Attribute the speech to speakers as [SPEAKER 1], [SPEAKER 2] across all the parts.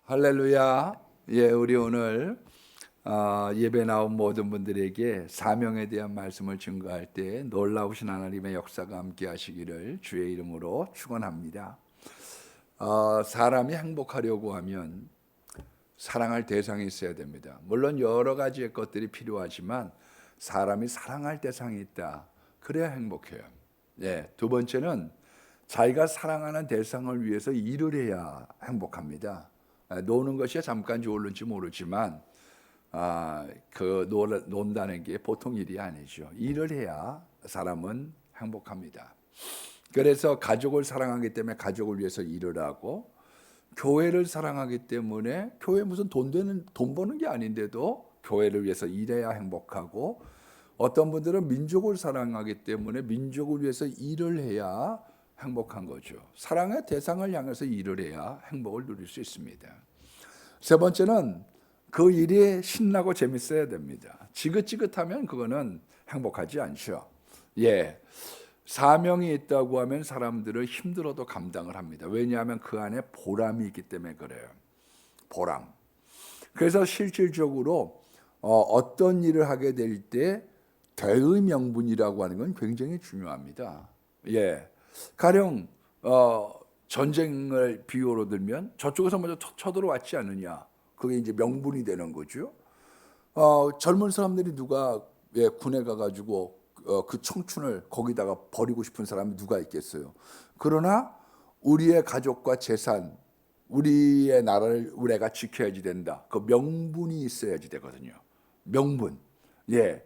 [SPEAKER 1] 할렐루야. 예, 우리 오늘 예배 나온 모든 분들에게 사명에 대한 말씀을 증거할 때 놀라우신 하나님의 역사가 함께 하시기를 주의 이름으로 축원합니다. 사람이 행복하려고 하면 사랑할 대상이 있어야 됩니다. 물론 여러 가지의 것들이 필요하지만 사람이 사랑할 대상이 있다. 그래야 행복해요. 예, 두 번째는 자기가 사랑하는 대상을 위해서 일을 해야 행복합니다. 노는 것이 잠깐 좋을지 모르지만 논다는 게 보통 일이 아니죠. 일을 해야 사람은 행복합니다. 그래서 가족을 사랑하기 때문에 가족을 위해서 일을 하고, 교회를 사랑하기 때문에 교회 무슨 돈 버는 게 아닌데도 교회를 위해서 일해야 행복하고, 어떤 분들은 민족을 사랑하기 때문에 민족을 위해서 일을 해야 행복한 거죠. 사랑의 대상을 향해서 일을 해야 행복을 누릴 수 있습니다. 세 번째는 그 일이 신나고 재밌어야 됩니다. 지긋지긋하면 그거는 행복하지 않죠. 예, 사명이 있다고 하면 사람들은 힘들어도 감당을 합니다. 왜냐하면 그 안에 보람이 있기 때문에 그래요. 보람. 그래서 실질적으로 어떤 일을 하게 될 때 대의 명분이라고 하는 건 굉장히 중요합니다. 예, 가령 전쟁을 비유로 들면 저쪽에서 먼저 쳐들어왔지 않느냐, 그게 이제 명분이 되는 거죠. 젊은 사람들이 누가 군에 가가지고 그 청춘을 거기다가 버리고 싶은 사람이 누가 있겠어요. 그러나 우리의 가족과 재산, 우리의 나라를 우리가 지켜야지 된다. 그 명분이 있어야지 되거든요. 명분. 예,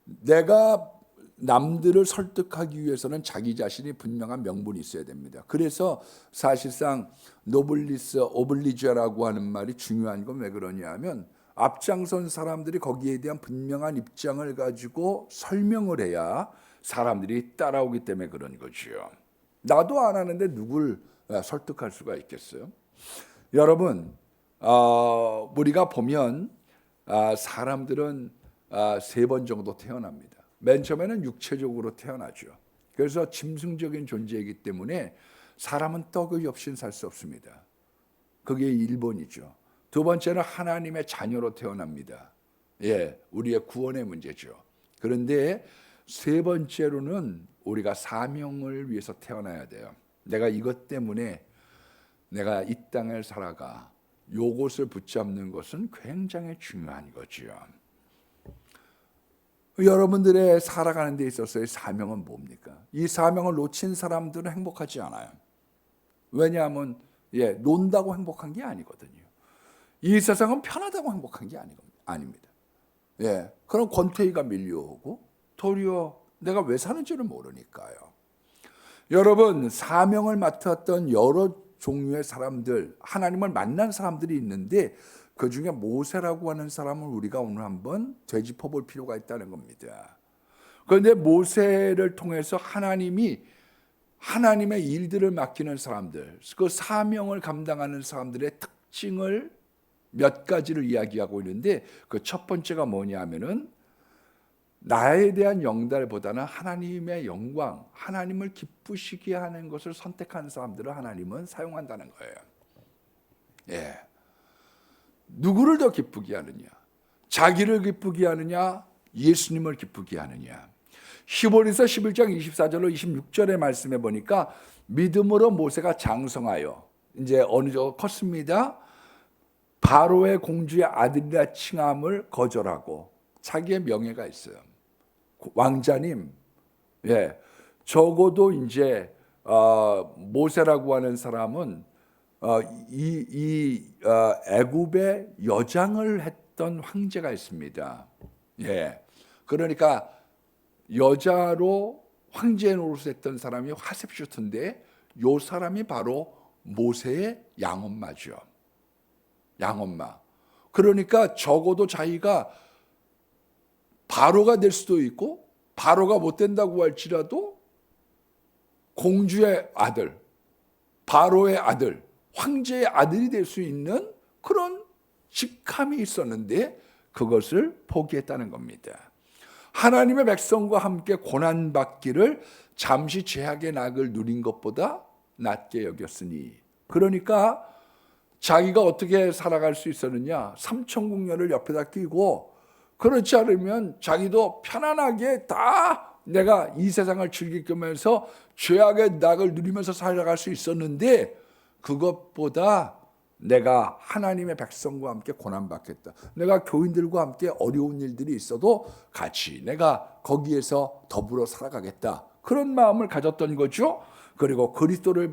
[SPEAKER 1] 내가 남들을 설득하기 위해서는 자기 자신이 분명한 명분이 있어야 됩니다. 그래서 사실상 노블리스 오블리주라고 하는 말이 중요한 건 왜 그러냐 하면, 앞장선 사람들이 거기에 대한 분명한 입장을 가지고 설명을 해야 사람들이 따라오기 때문에 그런 거죠. 나도 안 하는데 누굴 설득할 수가 있겠어요? 여러분, 우리가 보면 사람들은 세 번 정도 태어납니다. 맨 처음에는 육체적으로 태어나죠. 그래서 짐승적인 존재이기 때문에 사람은 떡의 없이는 살 수 없습니다. 그게 1번이죠. 두 번째는 하나님의 자녀로 태어납니다. 예, 우리의 구원의 문제죠. 그런데 세 번째로는 우리가 사명을 위해서 태어나야 돼요. 내가 이것 때문에 내가 이 땅을 살아가, 요것을 붙잡는 것은 굉장히 중요한 거죠. 여러분들의 살아가는 데 있어서의 사명은 뭡니까? 이 사명을 놓친 사람들은 행복하지 않아요. 왜냐하면 논다고 행복한 게 아니거든요. 이 세상은 편하다고 행복한 게 아닙니다. 그럼 권태기가 밀려오고 도리어 내가 왜 사는지를 모르니까요. 여러분, 사명을 맡았던 여러 종류의 사람들, 하나님을 만난 사람들이 있는데 그 중에 모세라고 하는 사람을 우리가 오늘 한번 되짚어 볼 필요가 있다는 겁니다. 그런데 모세를 통해서 하나님이 하나님의 일들을 맡기는 사람들, 그 사명을 감당하는 사람들의 특징을 몇 가지를 이야기하고 있는데, 그 첫 번째가 뭐냐 하면은 나에 대한 영달보다는 하나님의 영광, 하나님을 기쁘시게 하는 것을 선택하는 사람들을 하나님은 사용한다는 거예요. 예. 누구를 더 기쁘게 하느냐? 자기를 기쁘게 하느냐? 예수님을 기쁘게 하느냐? 히브리서 11장 24절로 26절의 말씀에 보니까 믿음으로 모세가 장성하여 이제 어느 정도 컸습니다. 바로의 공주의 아들이라 칭함을 거절하고, 자기의 명예가 있어요. 왕자님, 적어도 이제 모세라고 하는 사람은 애굽의 여장을 했던 황제가 있습니다. 그러니까 여자로 황제 노릇했던 사람이 하셉슈트인데, 이 사람이 바로 모세의 양엄마죠. 양엄마. 그러니까 적어도 자기가 바로가 될 수도 있고, 바로가 못 된다고 할지라도 공주의 아들, 바로의 아들, 황제의 아들이 될 수 있는 그런 직함이 있었는데 그것을 포기했다는 겁니다. 하나님의 백성과 함께 고난받기를 잠시 죄악의 낙을 누린 것보다 낫게 여겼으니, 그러니까 자기가 어떻게 살아갈 수 있었느냐? 삼천궁녀를 옆에다 끼고, 그렇지 않으면 자기도 편안하게 다 내가 이 세상을 즐기면서 죄악의 낙을 누리면서 살아갈 수 있었는데, 그것보다 내가 하나님의 백성과 함께 고난받겠다. 내가 교인들과 함께 어려운 일들이 있어도 같이 내가 거기에서 더불어 살아가겠다. 그런 마음을 가졌던 거죠. 그리고 그리스도를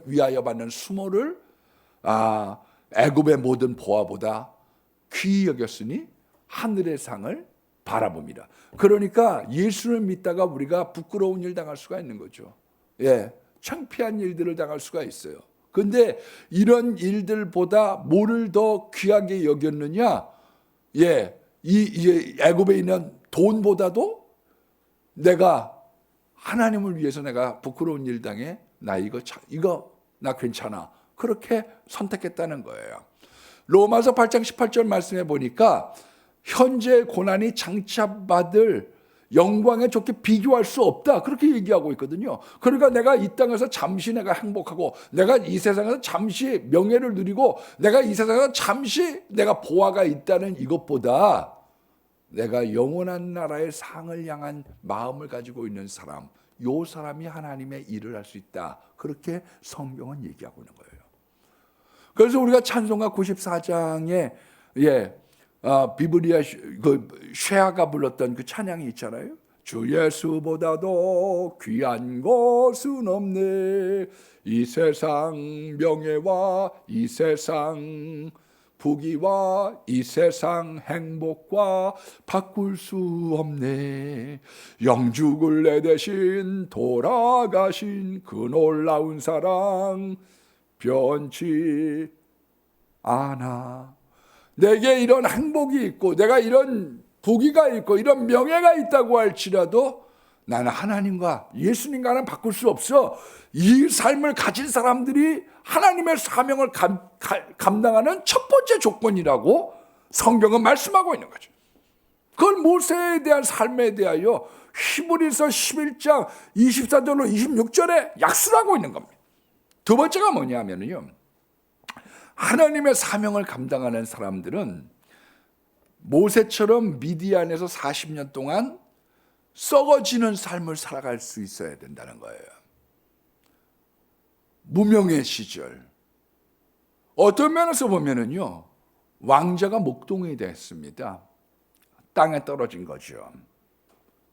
[SPEAKER 1] 위하여 받는 수모를 애굽의 모든 보화보다 귀히 여겼으니 하늘의 상을 바라봅니다. 그러니까 예수를 믿다가 우리가 부끄러운 일 당할 수가 있는 거죠. 예, 창피한 일들을 당할 수가 있어요. 근데 이런 일들보다 뭐를 더 귀하게 여겼느냐? 예, 이 애굽에 있는 돈보다도 내가 하나님을 위해서 내가 부끄러운 일 당해. 나 이거 나 괜찮아. 그렇게 선택했다는 거예요. 로마서 8장 18절 말씀해 보니까 현재 고난이 장차받을 영광에 좋게 비교할 수 없다. 그렇게 얘기하고 있거든요. 그러니까 내가 이 땅에서 잠시 내가 행복하고, 내가 이 세상에서 잠시 명예를 누리고, 내가 이 세상에서 잠시 내가 보화가 있다는 이것보다 내가 영원한 나라의 상을 향한 마음을 가지고 있는 사람, 요 사람이 하나님의 일을 할 수 있다. 그렇게 성경은 얘기하고 있는 거예요. 그래서 우리가 찬송가 94장에 비브리아 쉐아가 불렀던 그 찬양이 있잖아요. 주 예수보다도 귀한 것은 없네. 이 세상 명예와 이 세상 부귀와 이 세상 행복과 바꿀 수 없네. 영죽을 내 대신 돌아가신 그 놀라운 사랑 변치 않아. 내게 이런 행복이 있고 내가 이런 부귀가 있고 이런 명예가 있다고 할지라도 나는 하나님과 예수님과는 바꿀 수 없어. 이 삶을 가진 사람들이 하나님의 사명을 감당하는 첫 번째 조건이라고 성경은 말씀하고 있는 거죠. 그건 모세에 대한 삶에 대하여 히브리서 11장 24절로 26절에 약수하고 있는 겁니다. 두 번째가 뭐냐면요, 하나님의 사명을 감당하는 사람들은 모세처럼 미디안에서 40년 동안 썩어지는 삶을 살아갈 수 있어야 된다는 거예요. 무명의 시절. 어떤 면에서 보면은요, 왕자가 목동이 됐습니다. 땅에 떨어진 거죠.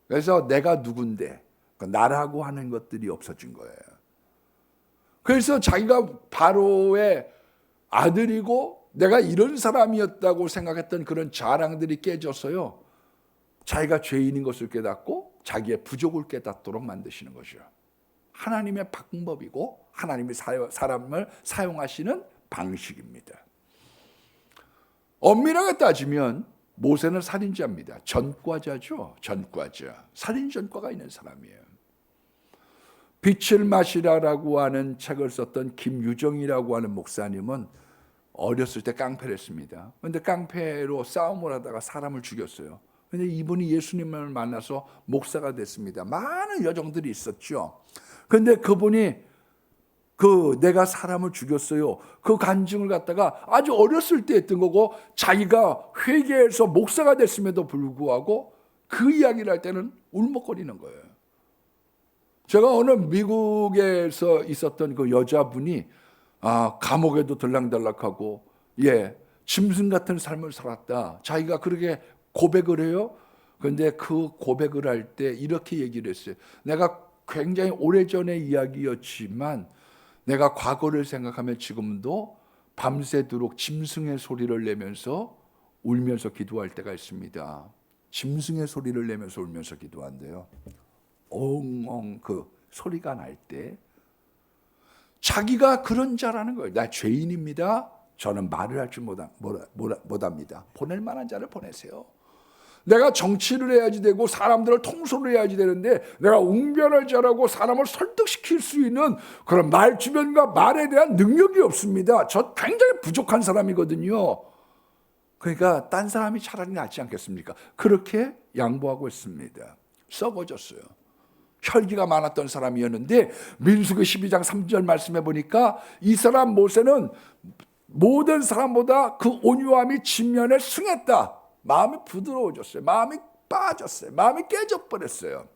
[SPEAKER 1] 그래서 내가 누군데, 나라고 하는 것들이 없어진 거예요. 그래서 자기가 바로의 아들이고 내가 이런 사람이었다고 생각했던 그런 자랑들이 깨져서요, 자기가 죄인인 것을 깨닫고 자기의 부족을 깨닫도록 만드시는 거죠. 하나님의 방법이고 하나님이 사람을 사용하시는 방식입니다. 엄밀하게 따지면 모세는 살인자입니다. 전과자죠. 전과자. 살인 전과가 있는 사람이에요. 빛을 마시라라고 하는 책을 썼던 김유정이라고 하는 목사님은 어렸을 때 깡패를 했습니다. 그런데 깡패로 싸움을 하다가 사람을 죽였어요. 그런데 이분이 예수님을 만나서 목사가 됐습니다. 많은 여정들이 있었죠. 그런데 그분이 내가 사람을 죽였어요, 그 간증을 갖다가 아주 어렸을 때 했던 거고, 자기가 회개해서 목사가 됐음에도 불구하고 그 이야기를 할 때는 울먹거리는 거예요. 제가 어느 미국에서 있었던 그 여자분이 감옥에도 들락달락하고 짐승 같은 삶을 살았다. 자기가 그렇게 고백을 해요. 그런데 그 고백을 할 때 이렇게 얘기를 했어요. 내가 굉장히 오래전의 이야기였지만 내가 과거를 생각하면 지금도 밤새도록 짐승의 소리를 내면서 울면서 기도할 때가 있습니다. 짐승의 소리를 내면서 울면서 기도한대요. 엉엉 그 소리가 날 때 자기가 그런 자라는 거예요. 나 죄인입니다. 저는 말을 할 줄 못합니다. 보낼 만한 자를 보내세요. 내가 정치를 해야지 되고 사람들을 통솔을 해야지 되는데 내가 웅변을 잘하고 사람을 설득시킬 수 있는 그런 말 주변과 말에 대한 능력이 없습니다. 저 굉장히 부족한 사람이거든요. 그러니까 딴 사람이 차라리 낫지 않겠습니까? 그렇게 양보하고 있습니다. 썩어졌어요. 혈기가 많았던 사람이었는데 민수기 12장 3절 말씀해 보니까 이 사람 모세는 모든 사람보다 그 온유함이 진면에 승했다. 마음이 부드러워졌어요. 마음이 빠졌어요. 마음이 깨져버렸어요.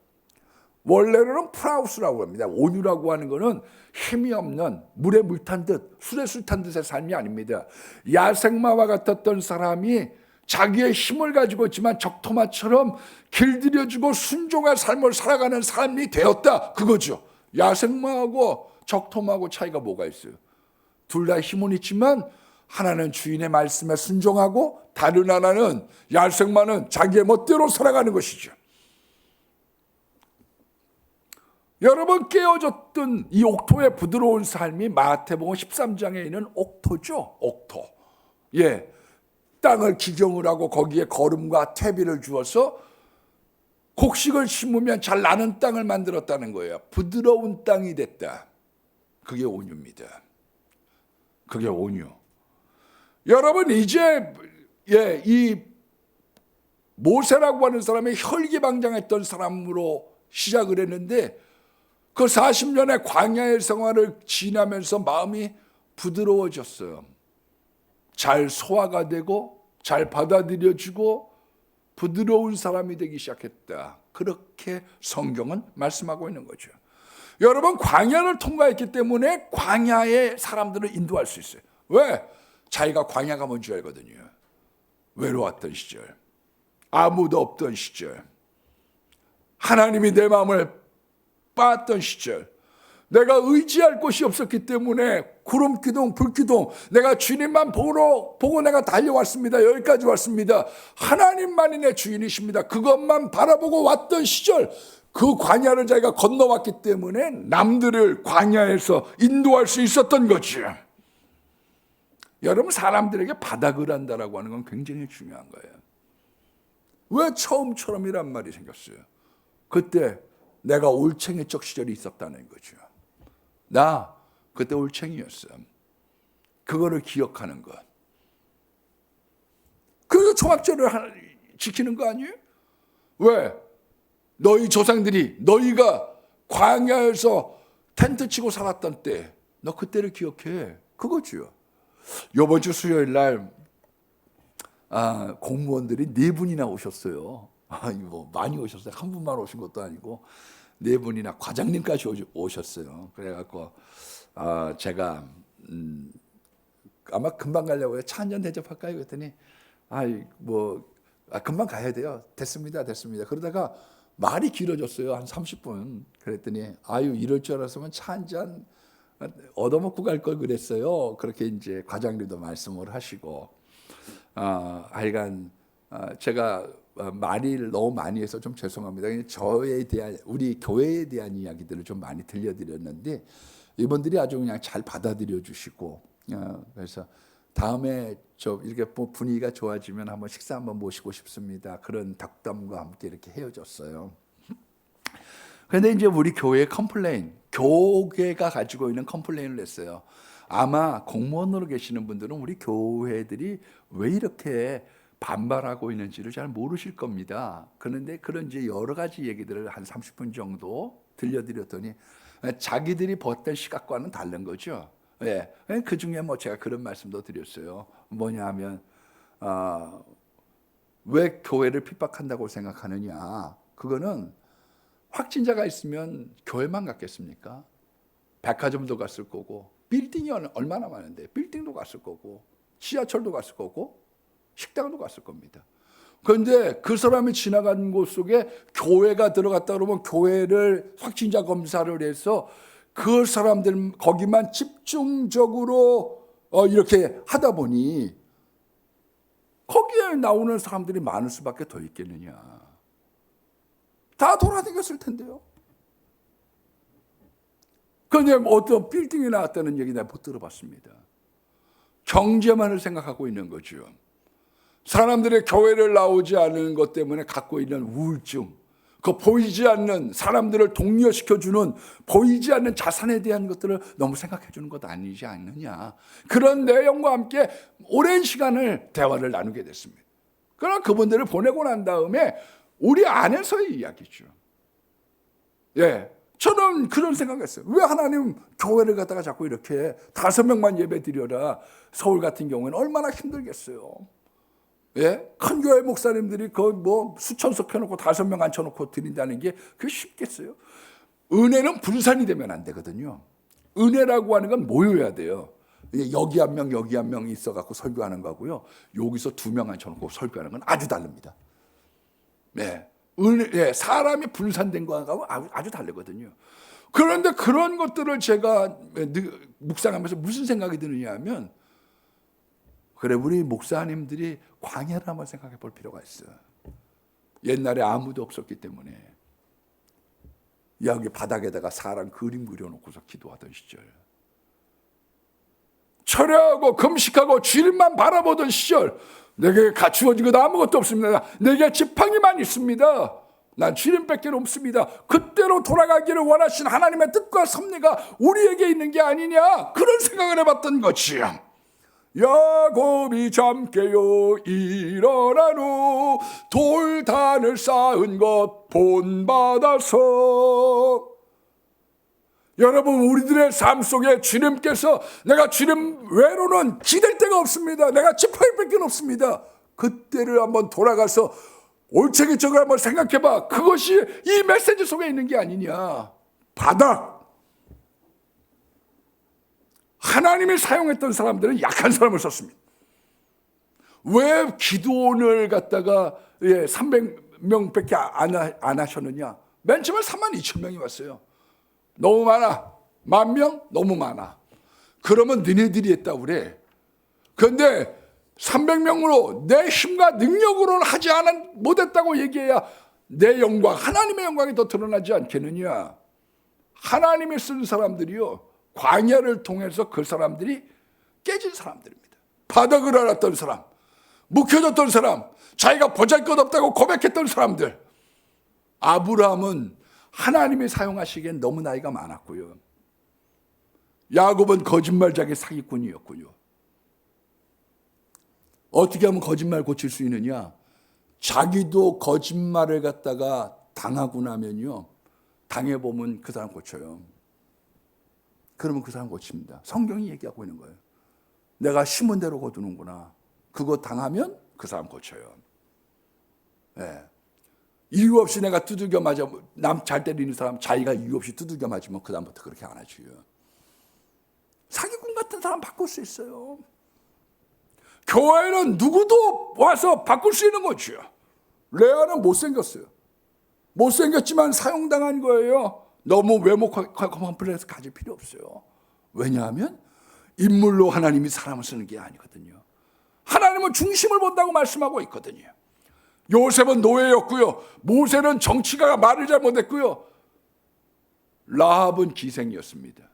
[SPEAKER 1] 원래로는 프라우스라고 합니다. 온유라고 하는 것은 힘이 없는 물에 물 탄 듯, 술에 술 탄 듯의 삶이 아닙니다. 야생마와 같았던 사람이 자기의 힘을 가지고 있지만 적토마처럼 길들여주고 순종할 삶을 살아가는 삶이 되었다. 그거죠. 야생마하고 적토마하고 차이가 뭐가 있어요? 둘 다 힘은 있지만 하나는 주인의 말씀에 순종하고 다른 하나는 야생마는 자기의 멋대로 살아가는 것이죠. 여러분, 깨어졌던 이 옥토의 부드러운 삶이 마태복음 13장에 있는 옥토죠. 옥토. 예, 땅을 기경을 하고 거기에 거름과 퇴비를 주어서 곡식을 심으면 잘 나는 땅을 만들었다는 거예요. 부드러운 땅이 됐다. 그게 온유입니다. 그게 온유. 여러분, 이제 이 모세라고 하는 사람이 혈기방장했던 사람으로 시작을 했는데 그 40년의 광야의 생활을 지나면서 마음이 부드러워졌어요. 잘 소화가 되고 잘 받아들여지고 부드러운 사람이 되기 시작했다. 그렇게 성경은 말씀하고 있는 거죠. 여러분, 광야를 통과했기 때문에 광야의 사람들을 인도할 수 있어요. 왜? 자기가 광야가 뭔지 알거든요. 외로웠던 시절, 아무도 없던 시절, 하나님이 내 마음을 빠았던 시절, 내가 의지할 곳이 없었기 때문에 구름 기둥, 불 기둥, 내가 주님만 보고 내가 달려왔습니다. 여기까지 왔습니다. 하나님만이 내 주인이십니다. 그것만 바라보고 왔던 시절, 그 광야를 자기가 건너왔기 때문에 남들을 광야에서 인도할 수 있었던 거죠. 여러분, 사람들에게 바닥을 한다라고 하는 건 굉장히 중요한 거예요. 왜 처음처럼이란 말이 생겼어요? 그때 내가 올챙이적 시절이 있었다는 거죠. 나 그때 올챙이였어. 그거를 기억하는 것. 그래서 초막절을 지키는 거 아니에요? 왜? 너희 조상들이 너희가 광야에서 텐트 치고 살았던 때, 너 그때를 기억해. 그거죠. 이번 주 수요일 날 공무원들이 4분이나 오셨어요. 뭐 많이 오셨어요. 한 분만 오신 것도 아니고 4분이나 과장님까지 오셨어요. 그래갖고 제가 아마 금방 가려고 해요. 차 한잔 대접할까요? 그랬더니 금방 가야 돼요. 됐습니다. 그러다가 말이 길어졌어요. 한 30분. 그랬더니 이럴 줄 알았으면 차 한잔 얻어먹고 갈 걸 그랬어요. 그렇게 이제 과장님도 말씀을 하시고 하여간 제가 말을 너무 많이 해서 좀 죄송합니다. 저에 대한, 우리 교회에 대한 이야기들을 좀 많이 들려드렸는데 이분들이 아주 그냥 잘 받아들여 주시고, 그래서 다음에 이렇게 분위기가 좋아지면 한번 식사 한번 모시고 싶습니다. 그런 덕담과 함께 이렇게 헤어졌어요. 그런데 이제 우리 교회 교회가 가지고 있는 컴플레인을 냈어요. 아마 공무원으로 계시는 분들은 우리 교회들이 왜 이렇게 반발하고 있는지를 잘 모르실 겁니다. 그런데 그런 이제 여러 가지 얘기들을 한 30분 정도 들려드렸더니 자기들이 봤던 시각과는 다른 거죠. 예. 그 중에 제가 그런 말씀도 드렸어요. 뭐냐면 왜 교회를 핍박한다고 생각하느냐? 그거는 확진자가 있으면 교회만 갔겠습니까? 백화점도 갔을 거고, 빌딩이 얼마나 많은데 빌딩도 갔을 거고, 지하철도 갔을 거고, 식당도 갔을 겁니다. 그런데 그 사람이 지나간 곳 속에 교회가 들어갔다 그러면 교회를 확진자 검사를 해서 그 사람들 거기만 집중적으로 이렇게 하다 보니 거기에 나오는 사람들이 많을 수밖에 더 있겠느냐. 다 돌아다녔을 텐데요. 그런데 어떤 빌딩이 나왔다는 얘기 내가 못 들어봤습니다. 경제만을 생각하고 있는 거죠. 사람들의 교회를 나오지 않는 것 때문에 갖고 있는 우울증, 그 보이지 않는 사람들을 독려시켜주는 보이지 않는 자산에 대한 것들을 너무 생각해 주는 것 아니지 않느냐. 그런 내용과 함께 오랜 시간을 대화를 나누게 됐습니다. 그러나 그분들을 보내고 난 다음에 우리 안에서의 이야기죠. 예, 저는 그런 생각했어요. 왜 하나님 교회를 갖다가 자꾸 이렇게 5명만 예배 드려라. 서울 같은 경우에는 얼마나 힘들겠어요. 예? 큰 교회 목사님들이 그 뭐 수천석 해놓고 5명 앉혀놓고 드린다는 게 그게 쉽겠어요. 은혜는 분산이 되면 안 되거든요. 은혜라고 하는 건 모여야 돼요. 여기 한 명, 여기 한 명 있어갖고 설교하는 거고요. 여기서 2명 앉혀놓고 설교하는 건 아주 다릅니다. 네. 사람이 분산된 거하고 아주 다르거든요. 그런데 그런 것들을 제가 묵상하면서 무슨 생각이 드느냐 하면, 그래, 우리 목사님들이 광야를 한번 생각해 볼 필요가 있어요. 옛날에 아무도 없었기 때문에 여기 바닥에다가 사람 그림 그려놓고서 기도하던 시절, 철회하고 금식하고 주일만 바라보던 시절, 내게 갖추어진 것 아무것도 없습니다. 내게 지팡이만 있습니다. 난 주님밖에 없습니다. 그때로 돌아가기를 원하신 하나님의 뜻과 섭리가 우리에게 있는 게 아니냐, 그런 생각을 해봤던 것이요. 야곱이 잠깨요 일어나노, 돌단을 쌓은 것 본받아서. 여러분, 우리들의 삶 속에 주님께서 내가 주님 외로는 기댈 데가 없습니다. 내가 지팡이밖에 없습니다. 그때를 한번 돌아가서 올챙이적으로 한번 생각해봐. 그것이 이 메시지 속에 있는 게 아니냐. 바닥. 하나님이 사용했던 사람들은 약한 사람을 썼습니다. 왜 기도원을 갖다가 300명밖에 안 하셨느냐. 맨 처음에 32,000명이 왔어요. 너무 많아. 10,000명? 너무 많아. 그러면 너네들이 했다고 그래. 그런데 300명으로 내 힘과 능력으로는 못했다고 얘기해야 내 영광, 하나님의 영광이 더 드러나지 않겠느냐. 하나님이 쓴 사람들이요, 광야를 통해서 그 사람들이 깨진 사람들입니다. 바닥을 알았던 사람, 묵혀졌던 사람, 자기가 보잘것없다고 고백했던 사람들. 아브라함은 하나님이 사용하시기엔 너무 나이가 많았고요. 야곱은 거짓말자기 사기꾼이었고요. 어떻게 하면 거짓말 고칠 수 있느냐? 자기도 거짓말을 갖다가 당하고 나면요, 당해보면 그 사람 고쳐요. 그러면 그 사람 고칩니다. 성경이 얘기하고 있는 거예요. 내가 심은 대로 거두는구나. 그거 당하면 그 사람 고쳐요. 네. 이유 없이 내가 두들겨 맞아, 남 잘 때리는 사람 자기가 이유 없이 두들겨 맞으면 그 다음부터 그렇게 안 하지요. 사기꾼 같은 사람 바꿀 수 있어요. 교회는 누구도 와서 바꿀 수 있는 거죠. 레아는 못생겼어요. 못생겼지만 사용당한 거예요. 너무 외모 컴플렉스 가질 필요 없어요. 왜냐하면 인물로 하나님이 사람을 쓰는 게 아니거든요. 하나님은 중심을 본다고 말씀하고 있거든요. 요셉은 노예였고요. 모세는 정치가가 말을 잘못했고요. 라합은 기생이었습니다.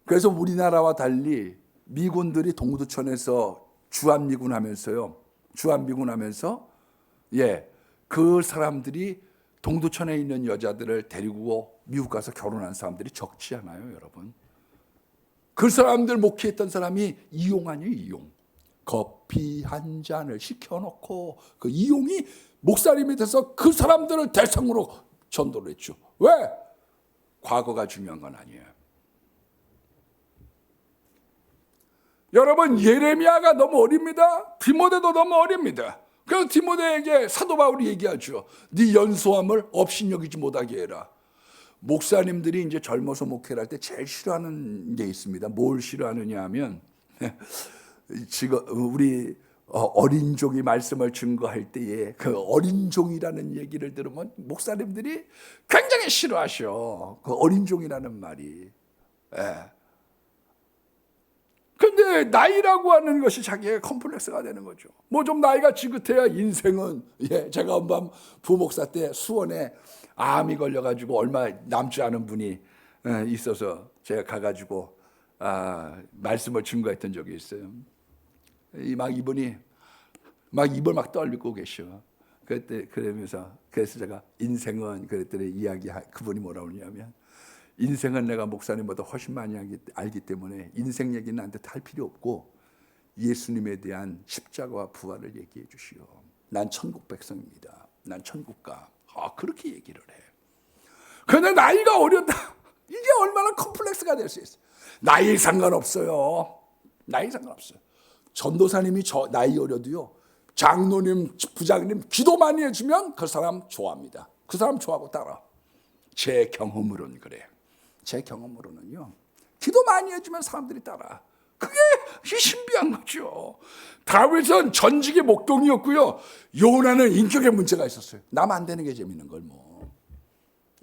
[SPEAKER 1] 그래서 우리나라와 달리 미군들이 동두천에서 주한미군하면서 그 사람들이 동두천에 있는 여자들을 데리고 미국 가서 결혼한 사람들이 적지 않아요, 여러분. 그 사람들 목회했던 사람이 이용 아니에요, 이용. 커피 한 잔을 시켜놓고 그 이용이 목사님이 돼서 그 사람들을 대상으로 전도를 했죠. 왜? 과거가 중요한 건 아니에요. 여러분, 예레미야가 너무 어립니다. 디모데도 너무 어립니다. 그래서 디모데에게 사도 바울이 얘기하죠. 네 연소함을 업신여기지 못하게 해라. 목사님들이 이제 젊어서 목회를 할 때 제일 싫어하는 게 있습니다. 뭘 싫어하느냐 하면 지금 우리 어린 종이 말씀을 증거할 때에 그 어린 종이라는 얘기를 들으면 목사님들이 굉장히 싫어하셔. 그 어린 종이라는 말이. 근데 나이라고 하는 것이 자기의 컴플렉스가 되는 거죠. 뭐 좀 나이가 지긋해야 인생은, 제가 한번 부목사 때 수원에 암이 걸려가지고 얼마 남지 않은 분이 있어서 제가 가가지고 말씀을 증거했던 적이 있어요. 이분이 입을 막 떨리고 계셔. 그러면서 그래서 제가 인생은 그랬더니 그분이 뭐라고 그러냐면, 인생은 내가 목사님보다 훨씬 많이 알기 때문에 인생 얘기는 나한테 할 필요 없고 예수님에 대한 십자가와 부활을 얘기해 주시오. 난 천국 백성입니다. 난 천국가. 그렇게 얘기를 해. 그런데 나이가 어렸다. 이게 얼마나 컴플렉스가 될 수 있어요. 나이 상관없어요. 나이 상관없어요. 전도사님이 나이 어려도요, 장로님, 부장님 기도 많이 해주면 그 사람 좋아합니다. 그 사람 좋아하고 따라. 제 경험으로는 그래요. 제 경험으로는요, 기도 많이 해주면 사람들이 따라. 그게 신비한 거죠. 다윗은 전직의 목동이었고요, 요나는 인격에 문제가 있었어요. 남 안 되는 게 재밌는 걸 뭐.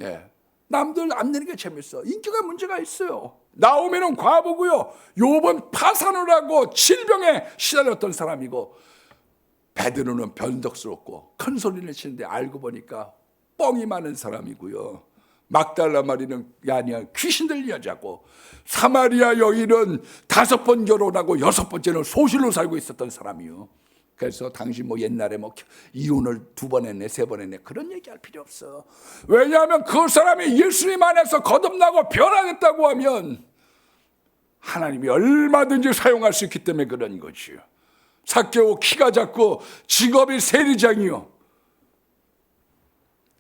[SPEAKER 1] 예. 남들 안 되는 게 재밌어. 인격에 문제가 있어요. 나오미는 과부고요, 욥은 파산을 하고 질병에 시달렸던 사람이고, 베드로는 변덕스럽고 큰 소리를 치는데 알고 보니까 뻥이 많은 사람이고요, 막달라 마리는 아니야 귀신 들린 여자고, 사마리아 여인은 5번 결혼하고 6번째는 소실로 살고 있었던 사람이요. 그래서 당신 뭐 옛날에 뭐 이혼을 2번 했네 3번 했네 그런 얘기할 필요 없어. 왜냐하면 그 사람이 예수님 안에서 거듭나고 변하겠다고 하면 하나님이 얼마든지 사용할 수 있기 때문에 그런 거지요. 삭개오 키가 작고 직업이 세리장이요,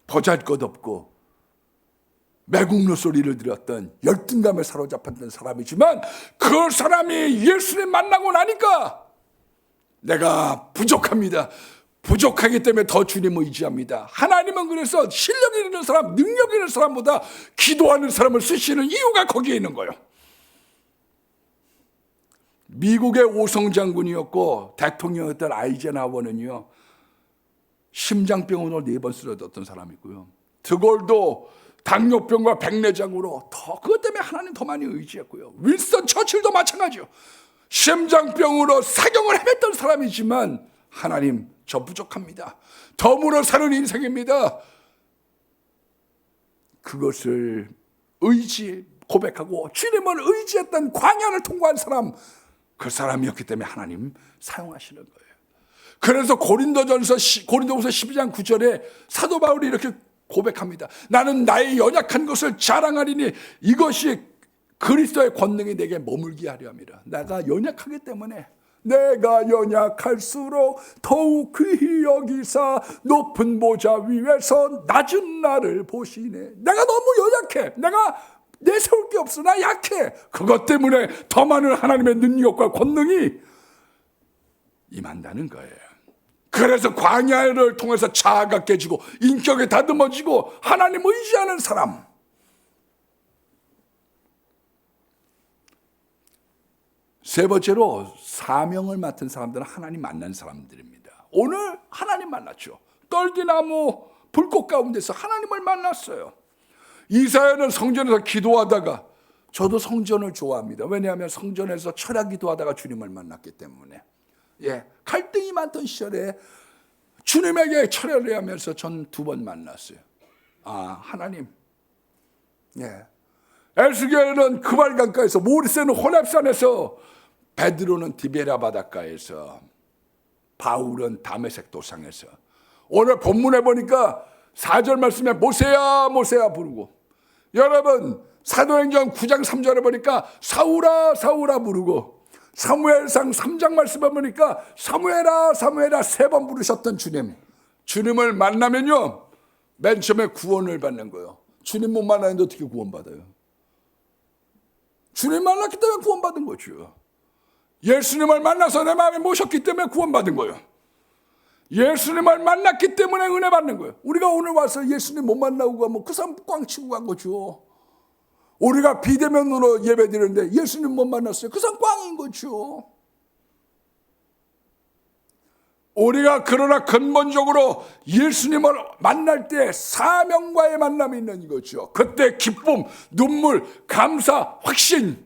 [SPEAKER 1] 보잘것없고 매국노 소리를 들었던 열등감에 사로잡혔던 사람이지만, 그 사람이 예수님 만나고 나니까 내가 부족합니다. 부족하기 때문에 더 주님 의지합니다. 하나님은 그래서 실력 있는 사람, 능력 있는 사람보다 기도하는 사람을 쓰시는 이유가 거기에 있는 거예요. 미국의 오성 장군이었고 대통령이었던 아이젠하워는요, 심장병으로 4번 쓰러졌던 사람이고요, 드골도 당뇨병과 백내장으로 그것 때문에 하나님 더 많이 의지했고요, 윌슨 처칠도 마찬가지요. 심장병으로 사경을 헤맸던 사람이지만 하나님 저 부족합니다. 덤으로 사는 인생입니다. 그것을 고백하고 주님을 의지했던 광야를 통과한 사람, 그 사람이었기 때문에 하나님 사용하시는 거예요. 그래서 고린도후서 12장 9절에 사도 바울이 이렇게 고백합니다. 나는 나의 연약한 것을 자랑하리니 이것이 그리스도의 권능이 내게 머물게 하려 함이라. 내가 연약하기 때문에 내가 연약할수록 더욱 귀히 여기사 높은 보좌 위에서 낮은 나를 보시네. 내가 너무 연약해. 내가 내세울 게 없어. 나 약해. 그것 때문에 더 많은 하나님의 능력과 권능이 임한다는 거예요. 그래서 광야를 통해서 자아가 깨지고 인격이 다듬어지고 하나님 의지하는 사람, 세 번째로 사명을 맡은 사람들은 하나님 만난 사람들입니다. 오늘 하나님 만났죠. 떨기나무 불꽃 가운데서 하나님을 만났어요. 이사야는 성전에서 기도하다가, 저도 성전을 좋아합니다. 왜냐하면 성전에서 철야 기도하다가 주님을 만났기 때문에. 갈등이 많던 시절에 주님에게 철야를 하면서 전 2번 만났어요. 하나님. 에스겔은 그발강가에서, 모리세는 호렙산에서, 베드로는 디베라 바닷가에서, 바울은 다메섹 도상에서. 오늘 본문에 보니까 4절 말씀에 모세야 모세야 부르고, 여러분 사도행전 9장 3절에 보니까 사울아 사울아 부르고, 사무엘상 3장 말씀에 보니까 사무엘아 사무엘아 3번 부르셨던 주님을 만나면요, 맨 처음에 구원을 받는 거예요. 주님 못 만나는데 어떻게 구원받아요? 주님 만났기 때문에 구원받은 거죠. 예수님을 만나서 내 마음에 모셨기 때문에 구원받은 거예요. 예수님을 만났기 때문에 은혜 받는 거예요. 우리가 오늘 와서 예수님 못 만나고 가면 그 사람 꽝 치고 간 거죠. 우리가 비대면으로 예배 드리는데 예수님 못 만났어요. 그 사람 꽝인 거죠. 우리가 그러나 근본적으로 예수님을 만날 때 사명과의 만남이 있는 거죠. 그때 기쁨, 눈물, 감사, 확신.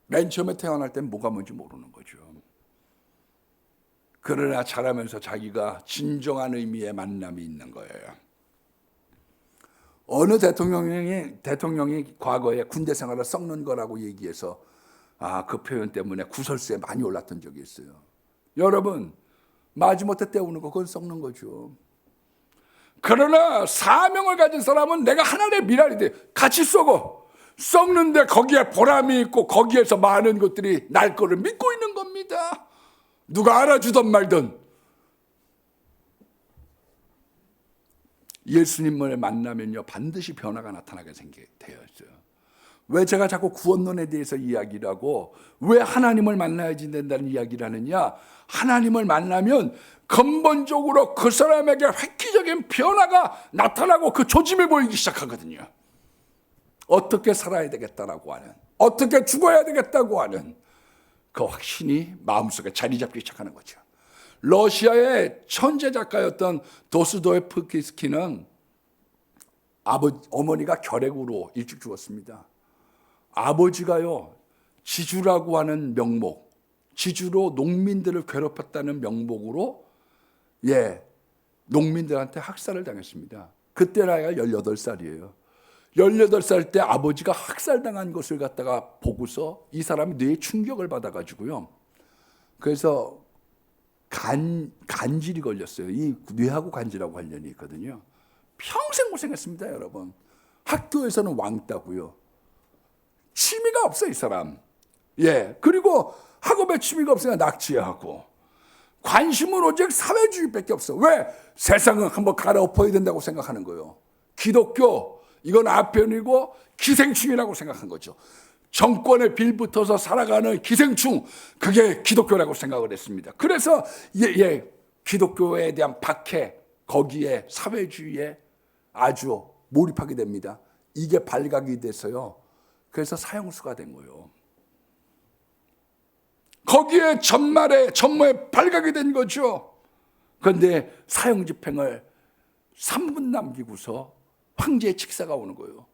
[SPEAKER 1] 맨 처음에 태어날 땐 뭐가 뭔지 모르는 거죠. 그러나 자라면서 자기가 진정한 의미의 만남이 있는 거예요. 어느 대통령이 과거에 군대 생활을 썩는 거라고 얘기해서 그 표현 때문에 구설수에 많이 올랐던 적이 있어요. 여러분, 마지못해 때우는 거, 그건 썩는 거죠. 그러나 사명을 가진 사람은 내가 하나님의 미랄이 돼. 같이 썩는데 거기에 보람이 있고 거기에서 많은 것들이 날 거를 믿고 있는 겁니다. 누가 알아주든 말든. 예수님을 만나면요 반드시 변화가 나타나게 되어 있어요. 왜 제가 자꾸 구원론에 대해서 이야기를 하고 왜 하나님을 만나야지 된다는 이야기를 하느냐, 하나님을 만나면 근본적으로 그 사람에게 획기적인 변화가 나타나고 그 조짐이 보이기 시작하거든요. 어떻게 살아야 되겠다라고 하는, 어떻게 죽어야 되겠다고 하는 그 확신이 마음속에 자리 잡기 시작하는 거죠. 러시아의 천재 작가였던 도스토옙스키는 어머니가 결핵으로 일찍 죽었습니다. 아버지가요 지주라고 하는 명목, 지주로 농민들을 괴롭혔다는 명목으로 농민들한테 학살을 당했습니다. 그때 나이가 18살이에요. 18살 때 아버지가 학살당한 것을 갖다가 보고서 이 사람이 뇌에 충격을 받아가지고요. 그래서 간질이 걸렸어요. 이 뇌하고 간질하고 관련이 있거든요. 평생 고생했습니다, 여러분. 학교에서는 왕따고요. 취미가 없어, 이 사람. 그리고 학업에 취미가 없으니까 낙지하고. 관심은 오직 사회주의밖에 없어. 왜? 세상은 한번 갈아엎어야 된다고 생각하는 거예요. 기독교, 이건 아편이고 기생충이라고 생각한 거죠. 정권에 빌붙어서 살아가는 기생충, 그게 기독교라고 생각을 했습니다. 그래서 기독교에 대한 박해, 거기에 사회주의에 아주 몰입하게 됩니다. 이게 발각이 돼서요. 그래서 사형수가 된 거예요. 거기에 전모에 발각이 된 거죠. 그런데 사형 집행을 3분 남기고서 황제의 칙사가 오는 거예요.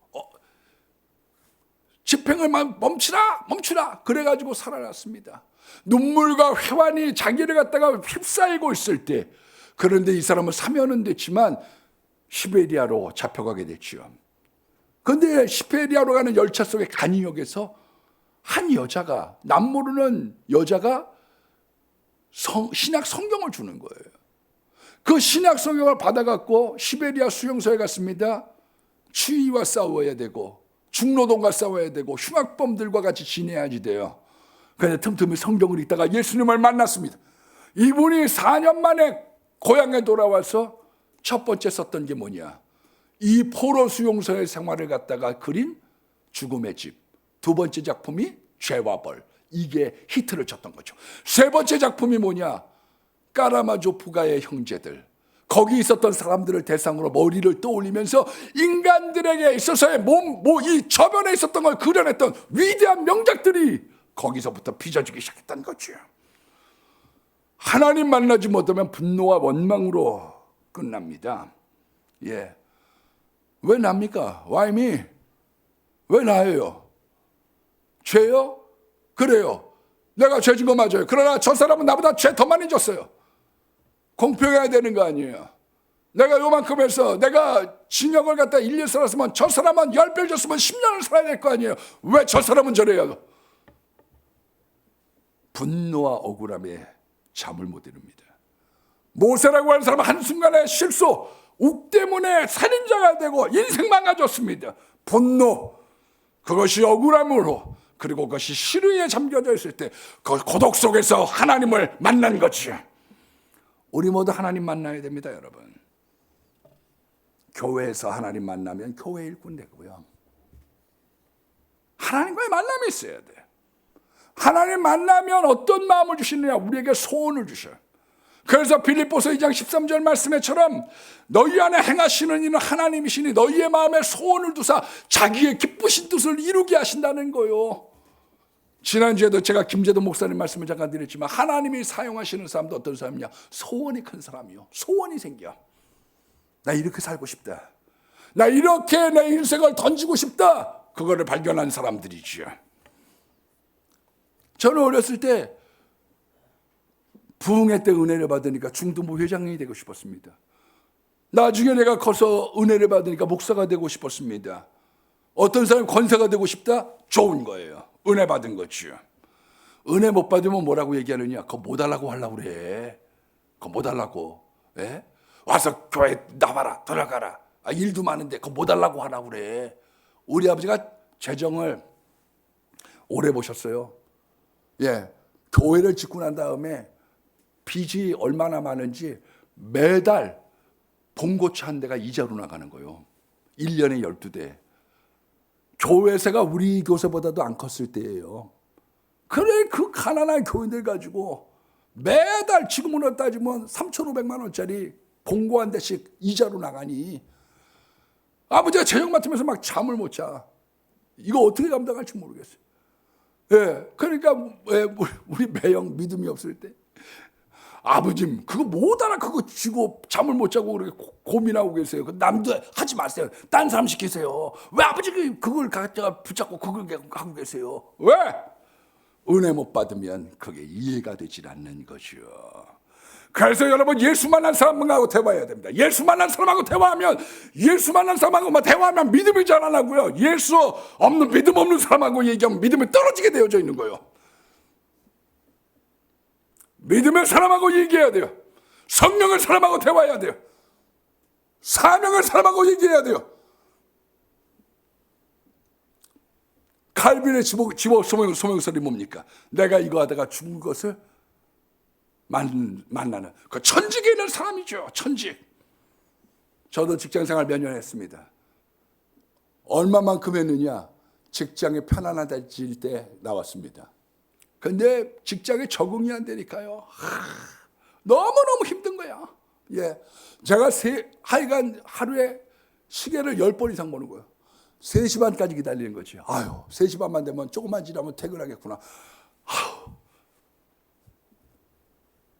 [SPEAKER 1] 집행을 멈추라. 그래가지고 살아났습니다. 눈물과 회환이 자기를 갖다가 휩싸이고 있을 때, 그런데 이 사람은 사면은 됐지만 시베리아로 잡혀가게 됐죠. 그런데 시베리아로 가는 열차 속의 간이역에서 한 여자가, 남모르는 여자가 신약 성경을 주는 거예요. 그 신약 성경을 받아갖고 시베리아 수용소에 갔습니다. 추위와 싸워야 되고 중노동과 싸워야 되고 흉악범들과 같이 지내야지 돼요. 그런데 틈틈이 성경을 읽다가 예수님을 만났습니다. 이분이 4년 만에 고향에 돌아와서 첫 번째 썼던 게 뭐냐, 이 포로 수용소의 생활을 갖다가 그린 죽음의 집. 두 번째 작품이 죄와 벌. 이게 히트를 쳤던 거죠. 세 번째 작품이 뭐냐, 까라마조프가의 형제들. 거기 있었던 사람들을 대상으로 머리를 떠올리면서 인간들에게 있어서의 이 저변에 있었던 걸 그려냈던 위대한 명작들이 거기서부터 빚어지기 시작했던 거죠. 하나님 만나지 못하면 분노와 원망으로 끝납니다. 왜 납니까? Why me? 왜 나예요? 죄요? 그래요. 내가 죄진 거 맞아요. 그러나 저 사람은 나보다 죄 더 많이 졌어요. 공평해야 되는 거 아니에요. 내가 요만큼 해서 내가 징역을 갖다 1년 살았으면 저 사람은 10배 줬으면 10년을 살아야 될 거 아니에요. 왜 저 사람은 저래요? 분노와 억울함에 잠을 못 이룹니다. 모세라고 하는 사람은 한순간에 실수, 욱 때문에 살인자가 되고 인생 망가졌습니다. 분노, 그것이 억울함으로, 그리고 그것이 시루에 잠겨져 있을 때 그 고독 속에서 하나님을 만난 거지요. 우리 모두 하나님 만나야 됩니다, 여러분. 교회에서 하나님 만나면 교회 일꾼 되고요. 하나님과의 만남이 있어야 돼. 하나님 만나면 어떤 마음을 주시느냐, 우리에게 소원을 주셔요. 그래서 빌립보서 2장 13절 말씀에처럼 너희 안에 행하시는 이는 하나님이시니 너희의 마음에 소원을 두사 자기의 기쁘신 뜻을 이루게 하신다는 거요. 지난주에도 제가 김재도 목사님 말씀을 잠깐 드렸지만 하나님이 사용하시는 사람도 어떤 사람이냐, 소원이 큰 사람이요. 소원이 생겨. 나 이렇게 살고 싶다. 나 이렇게 내 인생을 던지고 싶다. 그거를 발견한 사람들이지요. 저는 어렸을 때 부흥회 때 은혜를 받으니까 중등부 회장이 되고 싶었습니다. 나중에 내가 커서 은혜를 받으니까 목사가 되고 싶었습니다. 어떤 사람이 권사가 되고 싶다? 좋은 거예요. 은혜 받은 거지요. 은혜 못 받으면 뭐라고 얘기하느냐? 그거 못 하려고 하려고 그래. 그거 못 하려고. 와서 교회 나와라, 들어가라. 일도 많은데 그거 못 하려고 하려고 그래. 우리 아버지가 재정을 오래 보셨어요. 교회를 짓고 난 다음에 빚이 얼마나 많은지 매달 봉고차 한 대가 이자로 나가는 거예요. 1년에 12대. 교회세가 우리 교세보다도 안 컸을 때예요. 그래 그 가난한 교인들 가지고 매달 지금으로 따지면 3,500만 원짜리 봉고 한 대씩 이자로 나가니 아버지가 재정 맡으면서 막 잠을 못 자. 이거 어떻게 감당할지 모르겠어요. 예, 그러니까 우리 매형 믿음이 없을 때 아버님 그거 못 알아 그거 쥐고 잠을 못 자고 그렇게 고민하고 계세요. 그 남도 하지 마세요. 딴 사람 시키세요. 왜 아버지 그걸 갖다가 붙잡고 그걸 하고 계세요? 왜? 은혜 못 받으면 그게 이해가 되질 않는 것이요. 그래서 여러분 예수 만난 사람하고 대화해야 됩니다. 예수 만난 사람하고 대화하면 믿음이 자라나고요. 예수 없는 믿음 없는 사람하고 얘기하면 믿음이 떨어지게 되어져 있는 거예요. 믿음의 사람하고 얘기해야 돼요. 성령의 사람하고 대화해야 돼요. 사명의 사람하고 얘기해야 돼요. 칼빈의 집어 소명설이 뭡니까? 내가 이거 하다가 죽은 것을 만나는 그 천직에 있는 사람이죠. 천직. 저도 직장생활 몇 년 했습니다. 얼마만큼 했느냐? 직장이 편안해질 때 나왔습니다. 근데 직장에 적응이 안 되니까요. 너무너무 힘든 거야. 예. 제가 하여간 하루에 시계를 10번 이상 보는 거예요. 3시 반까지 기다리는 거지. 아유, 3시 반만 되면 조금만 지나면 퇴근하겠구나.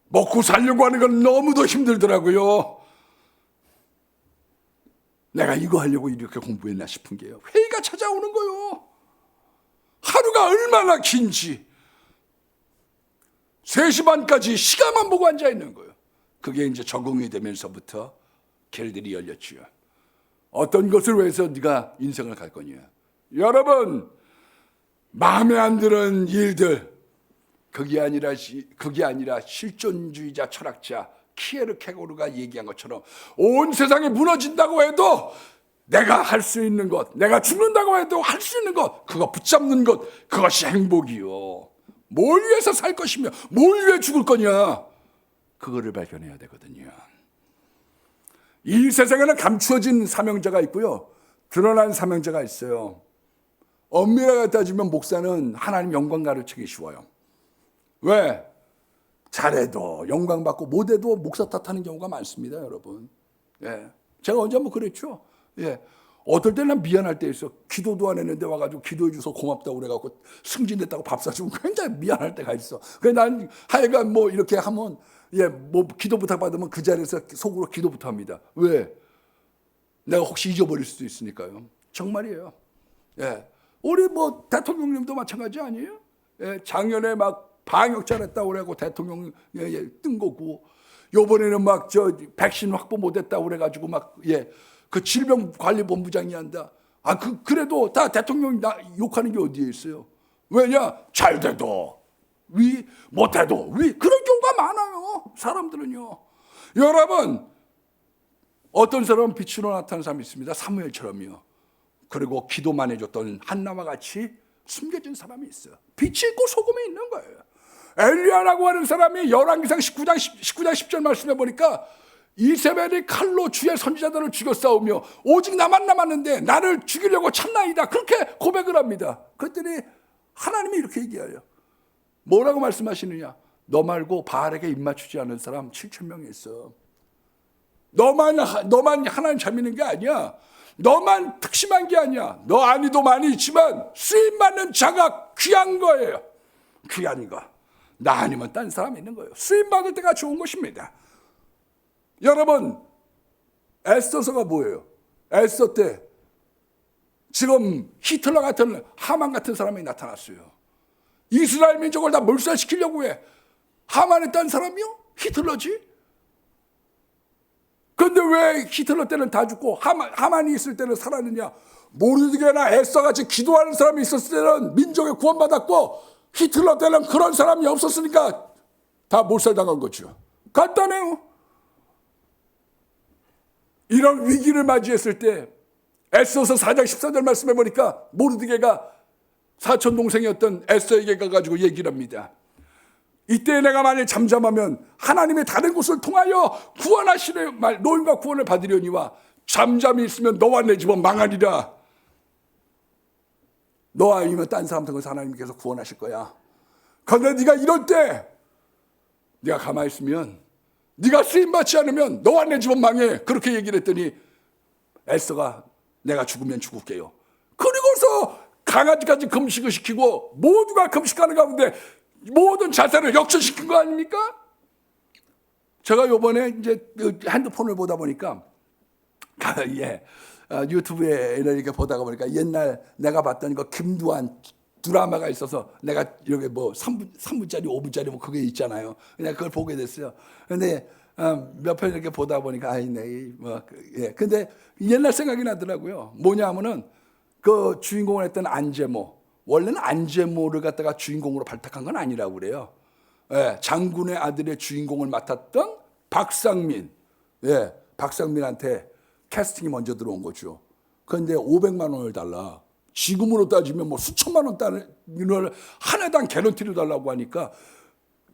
[SPEAKER 1] 먹고 살려고 하는 건 너무도 힘들더라고요. 내가 이거 하려고 이렇게 공부했나 싶은 게요. 회의가 찾아오는 거요. 하루가 얼마나 긴지. 3시 반까지 시간만 보고 앉아 있는 거예요. 그게 이제 적응이 되면서부터 길들이 열렸지요. 어떤 것을 위해서 네가 인생을 갈 거냐. 여러분, 마음에 안 드는 일들, 그게 아니라 실존주의자 철학자 키에르케고르가 얘기한 것처럼 온 세상이 무너진다고 해도 내가 할 수 있는 것, 내가 죽는다고 해도 할 수 있는 것, 그거 붙잡는 것, 그것이 행복이요. 뭘 위해서 살 것이며 뭘 위해 죽을 거냐, 그거를 발견해야 되거든요. 이 세상에는 감추어진 사명자가 있고요, 드러난 사명자가 있어요. 엄밀하게 따지면 목사는 하나님 영광 가르치기 쉬워요. 왜? 잘해도 영광 받고 못해도 목사 탓하는 경우가 많습니다, 여러분. 예, 제가 언제 한번 그랬죠. 예, 어떨 때는 미안할 때 있어. 기도도 안 했는데 와가지고 기도해 줘서 고맙다고 그래갖고 승진됐다고 밥 사주고 굉장히 미안할 때가 있어. 그래 난 하여간 뭐 이렇게 하면 뭐 기도 부탁 받으면 그 자리에서 속으로 기도부터 합니다. 왜? 내가 혹시 잊어버릴 수도 있으니까요. 정말이에요. 예, 우리 뭐 대통령님도 마찬가지 아니에요? 예, 작년에 막 방역 잘했다고 그래갖고 대통령 뜬 거고, 요번에는 막 백신 확보 못했다고 그래가지고 그 질병관리본부장이 한다. 그래도 다 대통령 욕하는 게 어디에 있어요? 왜냐? 잘 돼도 못해도 그런 경우가 많아요. 사람들은요. 여러분, 어떤 사람은 빛으로 나타나는 사람이 있습니다. 사무엘처럼요. 그리고 기도만 해줬던 한나와 같이 숨겨진 사람이 있어요. 빛이 있고 소금이 있는 거예요. 엘리야라고 하는 사람이 열왕기상 19장 10절 말씀해 보니까 이세벨이 칼로 주의 선지자들을 죽여 싸우며 오직 나만 남았는데 나를 죽이려고 쳤나이다, 그렇게 고백을 합니다. 그랬더니 하나님이 이렇게 얘기해요. 뭐라고 말씀하시느냐? 너 말고 바알에게 입맞추지 않은 사람 7,000명이 있어. 너만 하나님 잘 믿는 게 아니야. 너만 특심한 게 아니야. 너 아니도 많이 있지만 쓰임받는 자가 귀한 거예요. 귀한 거. 나 아니면 딴 사람이 있는 거예요. 쓰임받을 때가 좋은 것입니다. 여러분, 에스더서가 뭐예요? 에스더 때 지금 히틀러 같은, 하만 같은 사람이 나타났어요. 이스라엘 민족을 다 몰살시키려고 해. 하만이 딴 사람이요? 히틀러지? 그런데 왜 히틀러 때는 다 죽고 하만이 있을 때는 살았느냐? 모르드게나 에스더같이 기도하는 사람이 있었을 때는 민족에 구원받았고, 히틀러 때는 그런 사람이 없었으니까 다 몰살당한 거죠. 간단해요. 이런 위기를 맞이했을 때 에스더서 4장 14절 말씀해 보니까 모르드게가 사촌 동생이었던 에스더에게 가가지고 얘기를 합니다. 이때 내가 만일 잠잠하면 하나님의 다른 곳을 통하여 구원하시는 말 노임과 구원을 받으려니와 잠잠히 있으면 너와 내 집은 망하리라. 너와 아니면 딴 사람 통해서 하나님께서 구원하실 거야. 그런데 네가 이럴 때 네가 가만히 있으면, 네가 쓰임받지 않으면 너와 내 집은 망해. 그렇게 얘기를 했더니 에스더가 내가 죽으면 죽을게요. 그리고서 강아지까지 금식을 시키고 모두가 금식하는 가운데 모든 자세를 역전시킨 거 아닙니까? 제가 요번에 이제 핸드폰을 보다 보니까 유튜브에 이렇게 보다가 보니까 옛날 내가 봤던 거 김두한 드라마가 있어서 내가 이렇게 뭐 3분짜리 5분짜리 뭐 그게 있잖아요. 그냥 그걸 보게 됐어요. 근데 몇 편 이렇게 보다 보니까 근데 옛날 생각이 나더라고요. 뭐냐면은 그 주인공을 했던 안재모, 원래는 안재모를 갖다가 주인공으로 발탁한 건 아니라고 그래요. 장군의 아들의 주인공을 맡았던 박상민, 박상민한테 캐스팅이 먼저 들어온 거죠. 그런데 500만 원을 달라. 지금으로 따지면 뭐 수천만 원 단위를 한 해당 개런티로 달라고 하니까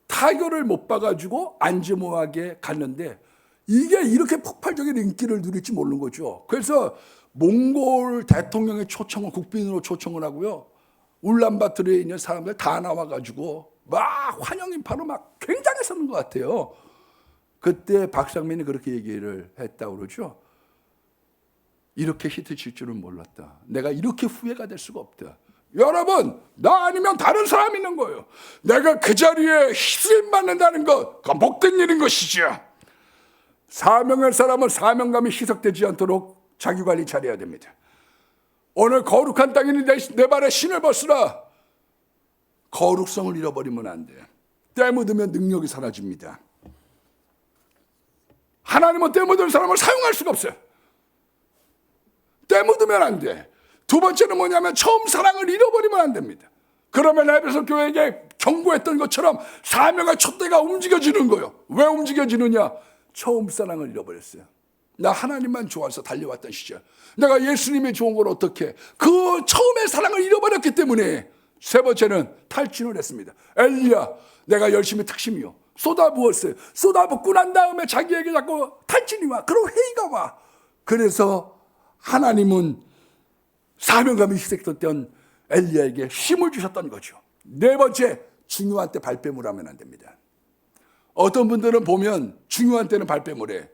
[SPEAKER 1] 타결을 못 봐가지고 안재모에게 갔는데 이게 이렇게 폭발적인 인기를 누릴지 모르는 거죠. 그래서 몽골 대통령의 초청을 국빈으로 초청을 하고요. 울란바토르에 있는 사람들 다 나와가지고 막 환영 인파로 막 굉장했었는 것 같아요. 그때 박상민이 그렇게 얘기를 했다고 그러죠. 이렇게 히트 칠 줄은 몰랐다. 내가 이렇게 후회가 될 수가 없다. 여러분, 나 아니면 다른 사람이 있는 거예요. 내가 그 자리에 희생 받는다는 것, 그건 복된 일인 것이죠. 사명할 사람은 사명감이 희석되지 않도록 자기 관리 잘해야 됩니다. 오늘 거룩한 땅이니 내 발에 신을 벗으라. 거룩성을 잃어버리면 안 돼. 때 묻으면 능력이 사라집니다. 하나님은 때 묻은 사람을 사용할 수가 없어요. 때 묻으면 안 돼. 두 번째는 뭐냐면 처음 사랑을 잃어버리면 안 됩니다. 그러면 에베소 교회에게 경고했던 것처럼 사명의 촛대가 움직여지는 거예요. 왜 움직여지느냐? 처음 사랑을 잃어버렸어요. 나 하나님만 좋아서 달려왔던 시절, 내가 예수님이 좋은 걸 어떻게, 그 처음의 사랑을 잃어버렸기 때문에. 세 번째는 탈진을 했습니다. 엘리야, 내가 열심히 특심이요 쏟아부었어요. 쏟아붓고 난 다음에 자기에게 자꾸 탈진이 와. 그럼 회의가 와. 그래서 하나님은 사명감이 희석됐던 엘리야에게 힘을 주셨던 거죠. 네 번째, 중요한 때 발뺌을 하면 안 됩니다. 어떤 분들은 보면 중요한 때는 발뺌을 해.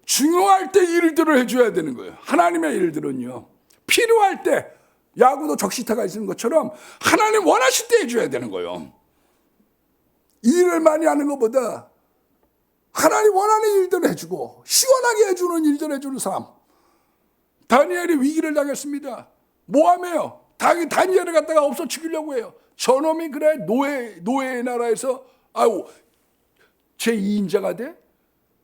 [SPEAKER 1] 중요할 때 일들을 해줘야 되는 거예요. 하나님의 일들은요, 필요할 때, 야구도 적시타가 있는 것처럼 하나님 원하실 때 해줘야 되는 거예요. 일을 많이 하는 것보다 하나님 원하는 일들을 해주고 시원하게 해주는 일들을 해주는 사람. 다니엘이 위기를 당했습니다. 모함해요. 다니엘을 갖다가 없어 죽이려고 해요. 저놈이 그래 노예의 나라에서 제2인자가 돼?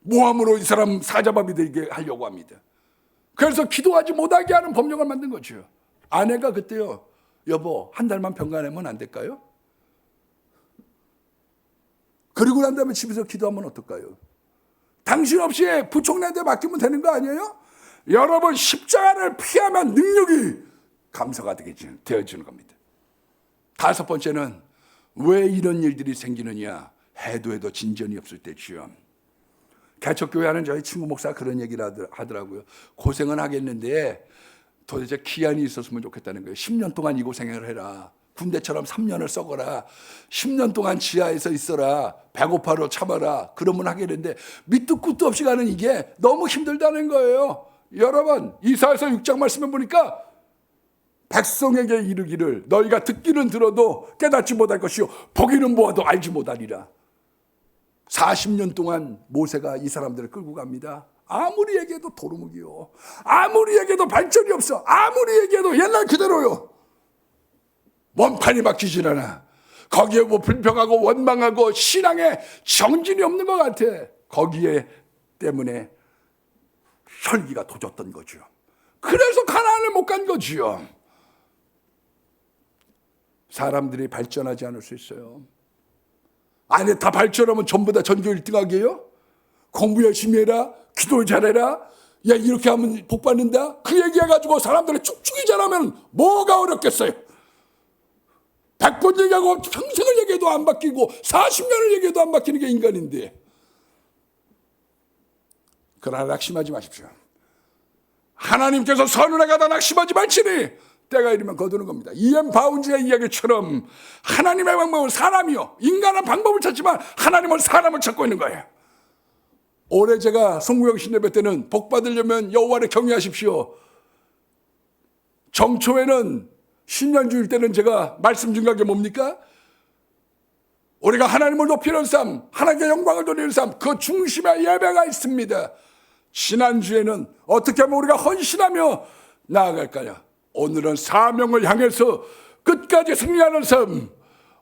[SPEAKER 1] 모함으로 이 사람 사자밥이 되게 하려고 합니다. 그래서 기도하지 못하게 하는 법령을 만든 거죠. 아내가 그때요, 여보 한 달만 병가내면 안 될까요? 그리고 난 다음에 집에서 기도하면 어떨까요? 당신 없이 부총리한테 맡기면 되는 거 아니에요? 여러분, 십자가를 피하면 능력이 감사가 되어지는 겁니다. 다섯 번째는 왜 이런 일들이 생기느냐? 해도 진전이 없을 때지요. 개척교회 하는 저희 친구 목사가 그런 얘기를 하더라고요. 고생은 하겠는데 도대체 기한이 있었으면 좋겠다는 거예요. 10년 동안 이 고생을 해라. 군대처럼 3년을 썩어라. 10년 동안 지하에서 있어라. 배고파로 참아라. 그러면 하겠는데 밑도 끝도 없이 가는 이게 너무 힘들다는 거예요. 여러분, 이사야서 6장 말씀에 보니까 백성에게 이르기를 너희가 듣기는 들어도 깨닫지 못할 것이요 보기는 보아도 알지 못하리라. 40년 동안 모세가 이 사람들을 끌고 갑니다. 아무리 얘기해도 도루묵이요. 아무리 얘기해도 발전이 없어. 아무리 얘기해도 옛날 그대로요. 원판이 바뀌질 않아. 거기에 뭐 불평하고 원망하고 신앙에 정진이 없는 것 같아. 거기에 때문에 혈기가 도졌던 거죠. 그래서 가나안을 못 간 거지요. 사람들이 발전하지 않을 수 있어요. 아니, 다 발전하면 전부 다 전교 1등하게요? 공부 열심히 해라, 기도 잘해라, 야 이렇게 하면 복 받는다, 그 얘기해가지고 사람들이 쭉쭉이 자라면 뭐가 어렵겠어요? 100번 얘기하고 평생을 얘기해도 안 바뀌고 40년을 얘기해도 안 바뀌는 게 인간인데. 그러나 낙심하지 마십시오. 하나님께서 선운에가다 낙심하지 말지니 때가 이르면 거두는 겁니다. 이엠 바운즈의 이야기처럼 하나님의 방법은 사람이요, 인간은 방법을 찾지만 하나님은 사람을 찾고 있는 거예요. 올해 제가 송구영 예배 때는 복 받으려면 여호와를 경외하십시오. 정초에는 신년주일 때는 제가 말씀 중요한 게 뭡니까? 우리가 하나님을 높이는 삶, 하나님께 영광을 돌리는 삶, 그 중심에 예배가 있습니다. 지난주에는 어떻게 하면 우리가 헌신하며 나아갈까요? 오늘은 사명을 향해서 끝까지 승리하는 삶,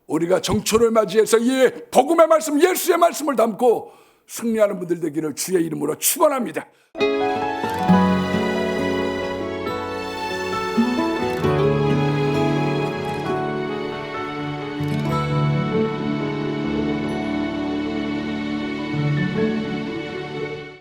[SPEAKER 1] 우리가 정초를 맞이해서 이 복음의 말씀, 예수의 말씀을 담고 승리하는 분들 되기를 주의 이름으로 축원합니다.